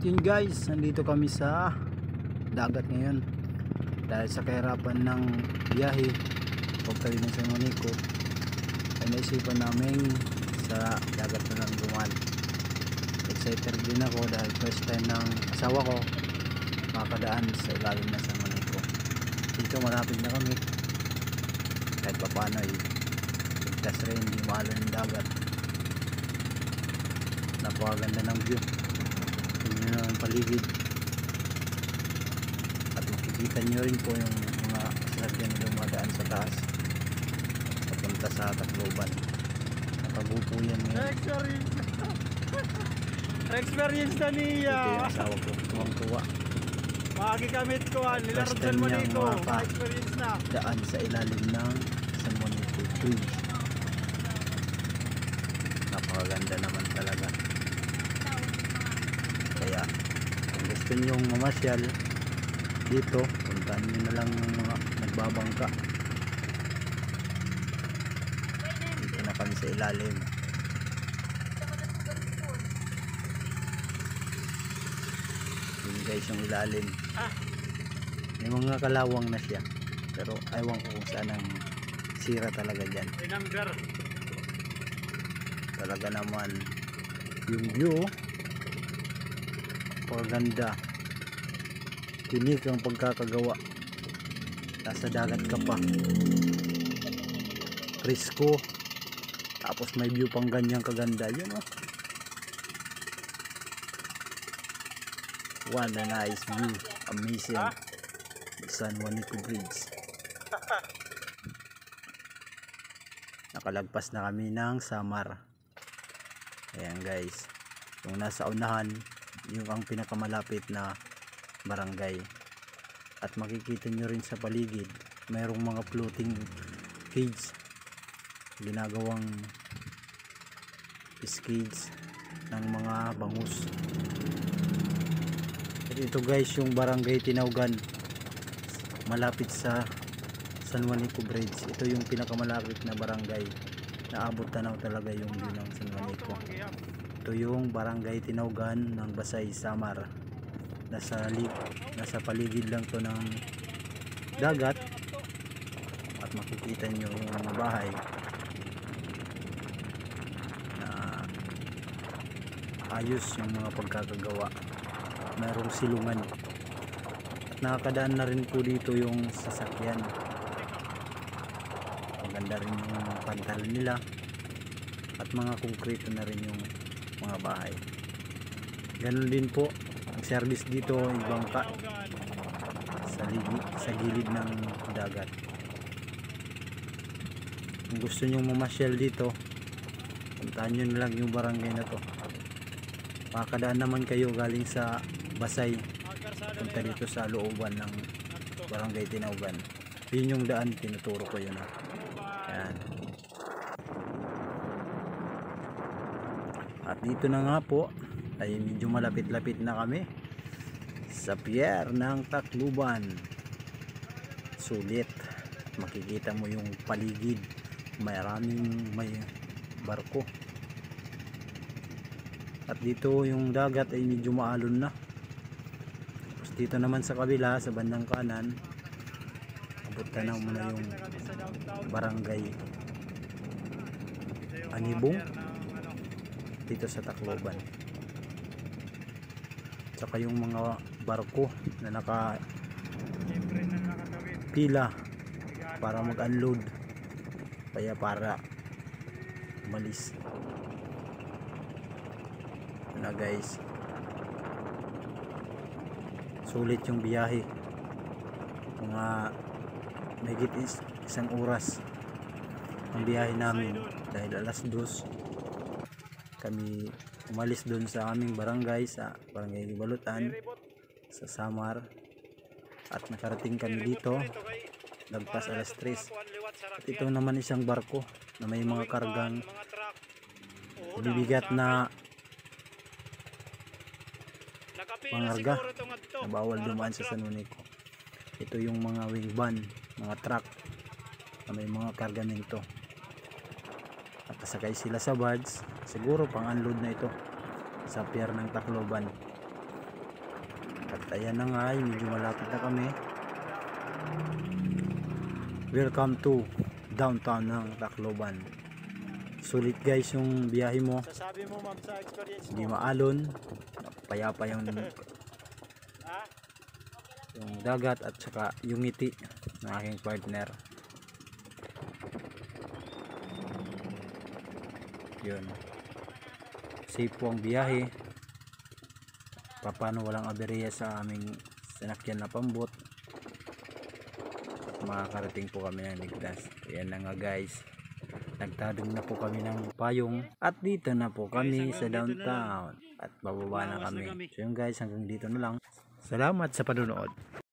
Yun guys, nandito kami sa dagat ngayon dahil sa kahirapan ng biyahe pagtawid ng San Juanico ay naisipan namin sa dagat na lang dumaan. Excited din ako dahil first time ng asawa ko makakadaan sa ilalim ng San Juanico. Dito malapit na kami kahit pa paano ligtas rin, hindi mahalo ng dagat. Napakaganda ng view, tingnan nyo ang paligid at makikita nyo rin po yung mga sasakyan na dumadaan sa taas papunta sa Tacloban. Nakagupo yan ngayon. Experience na niya. Ito yung asawa ko, tuwang-tuwa. Makakikamit ko nila First San time niyang Juanico. Experience na. daan sa ilalim ng San Juanico Bridge. Napakaganda naman talaga. Kaya kung gusto nyong mamasyal dito, puntahan nyo na lang yung mga nagbabangka. Dito na kami sa ilalim. Yun guys yung ilalim. May mga kalawang na siya, pero aywan ko kung saan ang sira talaga dyan. Inanggar. Talaga naman yung view paganda, tinik ang pagkakagawa, nasa dagat ka pa, presko, tapos may view pang ganyang kaganda. Yun what a nice view, amazing. San Juanico Bridge. Nakalagpas na kami ng Samar. Ayan guys, yung nasa unahan yung ang pinakamalapit na barangay, at makikita nyo rin sa paligid mayroong mga floating cage, ginagawang fish cage ng mga bangus. At ito guys yung barangay Tinaugan, malapit sa San Juanico Bridge. Ito yung pinakamalapit na barangay, naabot tanaw talaga yung view ng San Juanico. Ito yung barangay Tinaugan ng Basay, Samar. Nasa paligid lang to ng dagat, at makikita nyo yung mga bahay na ayos yung mga pagkakagawa. Mayroong silungan at nakakadaan na rin po dito yung sasakyan. Maganda rin yung pantal nila at mga konkreto na rin yung mga bahay. Ganun din po ang service dito, ibangka sa gilid ng dagat. Kung gusto nyo mamasyal dito, puntahan nyo na lang yung barangay na to. Makakadaan naman kayo galing sa Basay punta dito sa looban ng barangay Tinaugan. Yun yung daan, tinuturo ko yun. Ayan. At dito na nga po ay medyo malapit-lapit na kami sa pier ng Tacloban. Sulit, makikita mo yung paligid, may barko, at dito yung dagat ay medyo maalon na. Tapos dito naman sa kabila, sa bandang kanan, abot tanaw mo na yung barangay Anibong dito sa Tacloban. Tsaka yung mga barko na pila para mag-unload, kaya para umalis na guys. Sulit yung biyahe, mga mahigit isang oras ang biyahe namin dahil alas 2 kami umalis doon sa aming barangay, sa barangay Gibalutan sa Samar, at nakarating kami dito lagpas alas 3. At ito naman isang barko na may mga kargang bibigat na pangarga na bawal dumaan sa San Juanico. Ito yung mga wing van, mga truck na may mga kargamento. At kasakay sila sa barge, siguro pang unload na ito sa pier ng Tacloban. At ayan na nga, medyo malapit na kami. Welcome to downtown ng Tacloban. Sulit guys yung biyahe mo. Sasabi mo ma'am sa experience Hindi mo. maalon. Payapa yung dagat at saka yung ngiti ng aking partner. Yun. Safe po ang biyahe. Paano walang aberya sa aming sinakyan na pambot. At makakarating po kami ng ligtas. Ayan na nga guys. Nagtadong na po kami ng payong. At dito na po kami sa downtown. At bababa na kami. So yun guys, hanggang dito na lang. Salamat sa panonood.